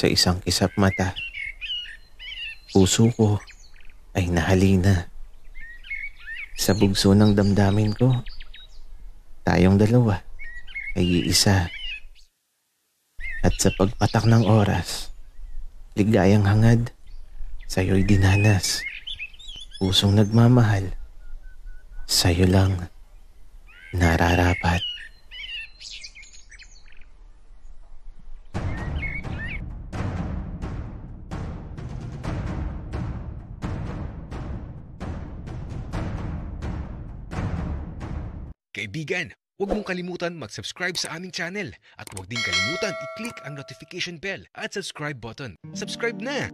Sa isang kisap mata, puso ko ay nahalina. Sa bugso ng damdamin ko, tayong dalawa ay iisa. At sa pagpatak ng oras, ligayang hangad, sa'yo'y dinanas. Pusong nagmamahal, sa'yo lang nararapat. Kaibigan, huwag mong kalimutan mag-subscribe sa aming channel at huwag din kalimutan i-click ang notification bell at subscribe button. Subscribe na!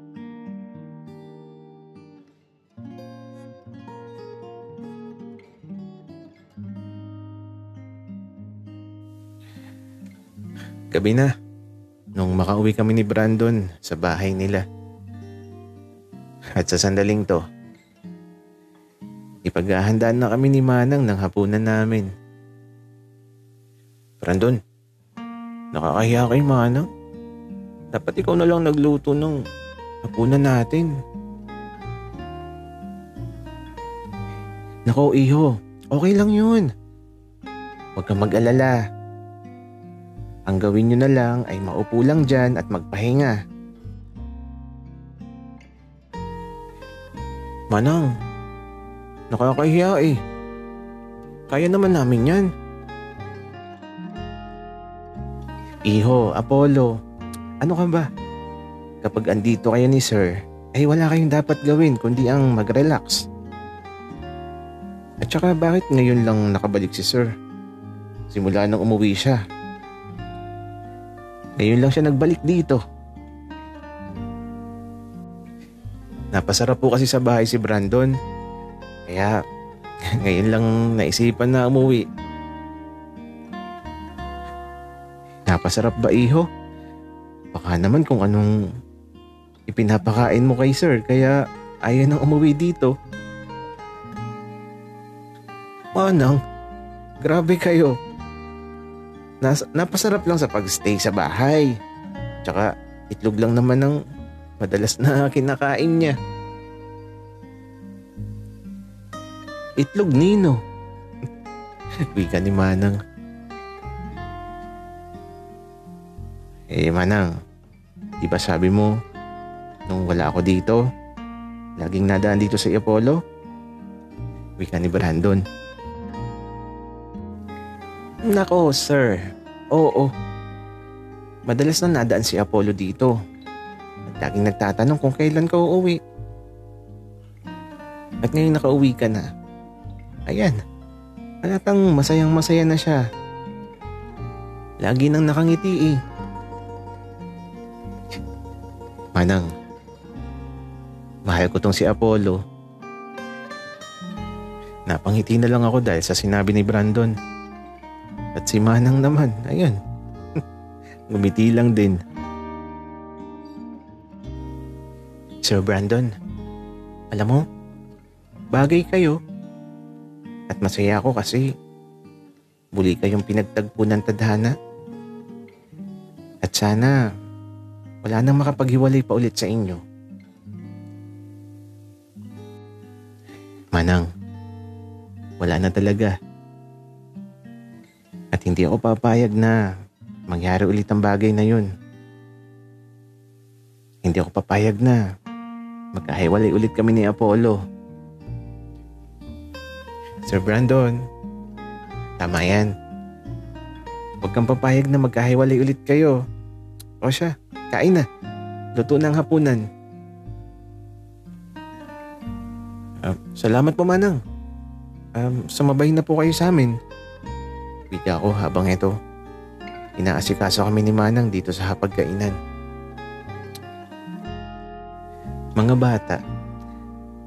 Gabi na, nung makauwi kami ni Brandon sa bahay nila. At sa sandaling to, ipaghahandaan na kami ni Manang ng hapunan namin. Brandon, nakakahiya kay Manang. Dapat ikaw na lang nagluto ng hapunan natin. Nako iho, okay lang yun. Huwag kang mag-alala. Ang gawin nyo na lang ay maupo lang dyan at magpahinga. Manang, nakakahiya eh. Kaya naman namin yan. Iho, Apollo, ano ka ba? Kapag andito kayo ni Sir, ay wala kayong dapat gawin kundi ang mag-relax. At saka bakit ngayon lang nakabalik si Sir? Simula nang umuwi siya. Ngayon lang siya nagbalik dito. Napasarap po kasi sa bahay si Brandon. Kaya ngayon lang naisipan na umuwi. Napasarap ba iho? Baka naman kung anong ipinapakain mo kay Sir kaya ayaw nang umuwi dito. Manang, grabe kayo. Napasarap lang sa pagstay sa bahay. Tsaka itlog lang naman ang madalas na kinakain niya. Itlog nino. Wika ni Manang. Manang, di ba sabi mo nung wala ako dito, laging nadaan dito sa Apollo? Wika ni Brandon. Nako, Sir. Oo. Madalas na nadaan si Apollo dito. At laging nagtatanong kung kailan ka uuwi. At ngayon nakauwi ka na. Ayan. Halatang masayang masaya na siya. Lagi nang nakangiti eh. Manang, mahal ko tong si Apollo. Napangiti na lang ako dahil sa sinabi ni Brandon. At si Manang naman, ayun, ngumiti lang din. Sir Brandon, alam mo, bagay kayo. At masaya ako kasi muli kayong pinagtagpo ng tadhana. At sana wala nang makapaghiwalay pa ulit sa inyo. Manang, wala na talaga. At hindi ako papayag na mangyari ulit ang bagay na yun. Hindi ako papayag na magkahiwalay ulit kami ni Apollo. Sir Brandon, tama yan. Huwag kang papayag na magkahiwalay ulit kayo. O siya, kain na. Luto ng hapunan. Salamat po, Manang. Sumabay na po kayo sa amin. Wika ko habang ito, inaasikaso kami ni Manang dito sa hapagkainan. Mga bata,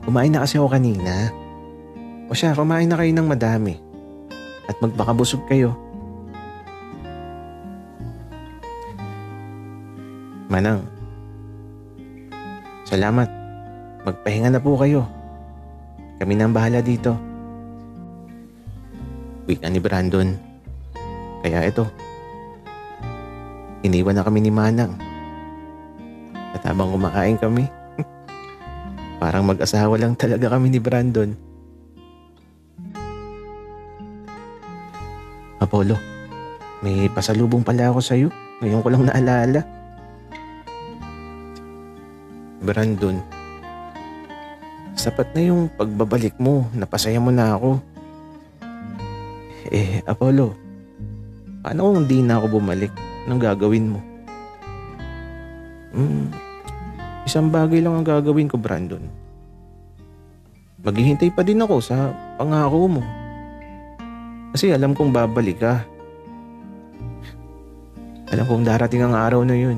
kumain na kasi ako kanina. O siya, kumain na kayo ng madami. At magpakabusog kayo. Manang, salamat. Magpahinga na po kayo. Kami na ang bahala dito. Wika ni Brandon. Kaya ito, iniwan na kami ni Manang. habang kumakain kami. Parang mag-asawa lang talaga kami ni Brandon. Apollo, may pasalubong pala ako sa'yo. Ngayon ko lang naalala. Brandon, sapat na yung pagbabalik mo. Napasaya mo na ako. Apollo, paano kung hindi na ako bumalik? Anong gagawin mo? Isang bagay lang ang gagawin ko, Brandon. Maghihintay pa din ako sa pangako mo. Kasi alam kong babalik ka. Alam kong darating ang araw na yun.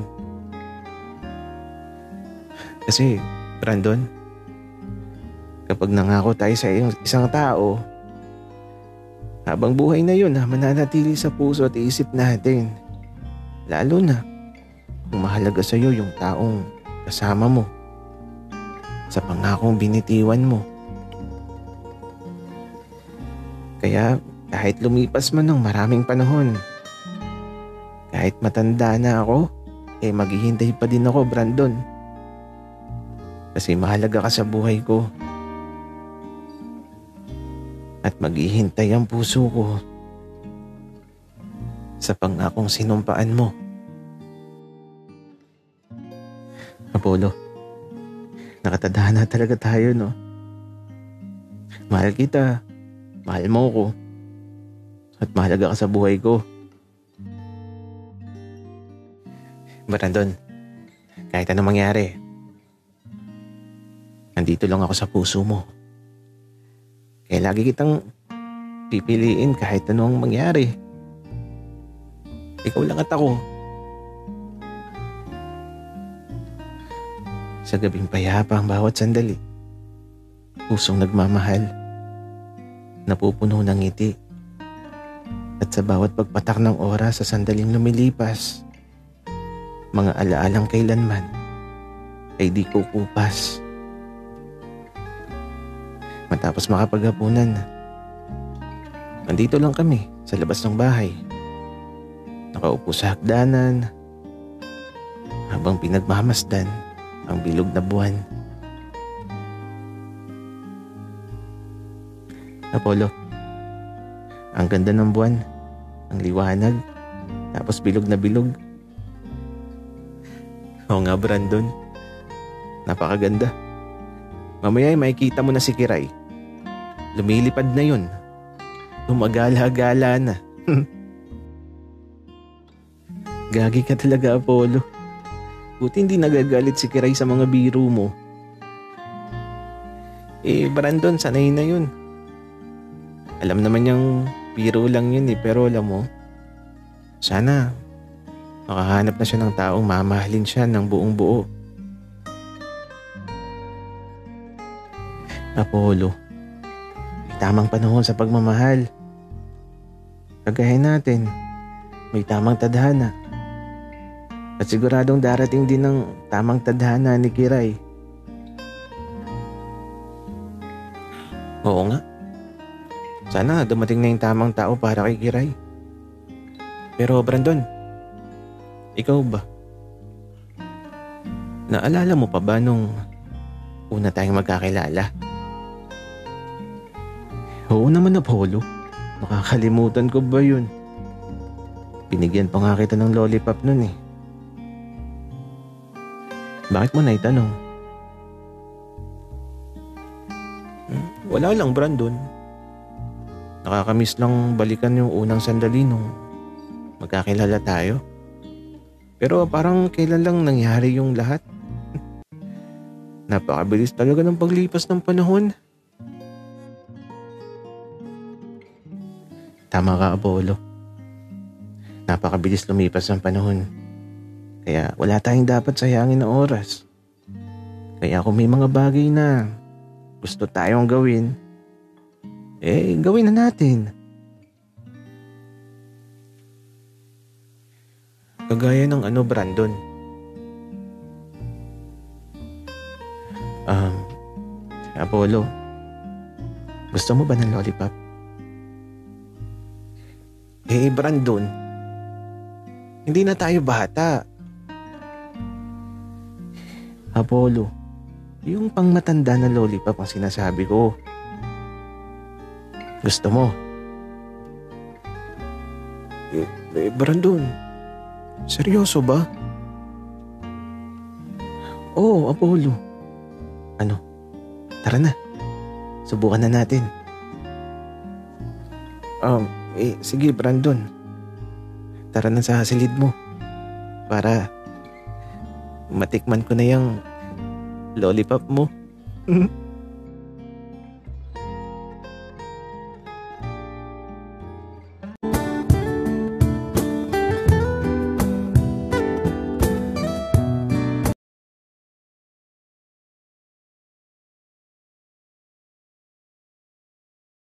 Kasi, Brandon, kapag nangako tayo sa isang tao, habang buhay na yun, mananatili sa puso at isip natin. Lalo na kung mahalaga sa'yo yung taong kasama mo sa pangakong binitiwan mo. Kaya kahit lumipas man ng maraming panahon, kahit matanda na ako, maghihintay pa din ako, Brandon. Kasi mahalaga ka sa buhay ko. At maghihintay ang puso ko sa pangakong sinumpaan mo. Apollo, nakatadhana talaga tayo, no? Mahal kita, mahal mo ko, at mahalaga ka sa buhay ko. Brandon, kahit anong mangyari, nandito lang ako sa puso mo. Kaya lagi kitang pipiliin kahit anong mangyari. Ikaw lang at ako. Sa gabing payapa ang bawat sandali. Pusong nagmamahal. Napupuno ng ngiti. At sa bawat pagpatak ng oras sa sandaling lumilipas, mga alaalang kailanman ay di kukupas. Matapos makapaghapunan, nandito lang kami sa labas ng bahay. Nakaupo sa hagdanan habang pinagmamasdan ang bilog na buwan. Apollo, ang ganda ng buwan, ang liwanag, tapos bilog na bilog. Oo nga, Brandon, napakaganda. Mamaya ay makikita mo na si Kiray. Lumilipad na yun. Gumagala-gala na. Gagi ka talaga, Apollo. Buti hindi nagagalit si Kiray sa mga biro mo. Brandon, sanay na yun. Alam naman niyang biro lang yun pero alam mo, sana makahanap na siya ng taong mamahalin siya ng buong buo. Apollo, may tamang panahon sa pagmamahal. Kagaya natin, may tamang tadhana. At siguradong darating din ng tamang tadhana ni Kiray. Oo nga. Sana dumating na yung tamang tao para kay Kiray. Pero Brandon, ikaw ba? Naalala mo pa ba nung una tayong magkakilala? Oo naman, Apollo. Makakalimutan ko ba yun? Binigyan pa nga kita ng lollipop nun eh. Bakit mo naitanong? Wala lang, Brandon. Nakakamiss lang balikan yung unang sandali nung magkakilala tayo. Pero parang kailan lang nangyari yung lahat. Napakabilis talaga ng paglipas ng panahon. Tama ka, Apollo. Napakabilis lumipas ng panahon. Kaya wala tayong dapat sayangin na oras. Kaya kung may mga bagay na gusto tayong gawin, gawin na natin. Kagaya ng Brandon. Apollo, gusto mo ba ng lollipop? Brandon, hindi na tayo bata. Apollo, yung pangmatanda na lollipop ang sinasabi ko. Gusto mo? Brandon, seryoso ba? Oo, Apollo. Ano? Tara na. Subukan na natin. Sige Brandon. Tara na sa silid mo. Para matikman ko na yung lollipop mo.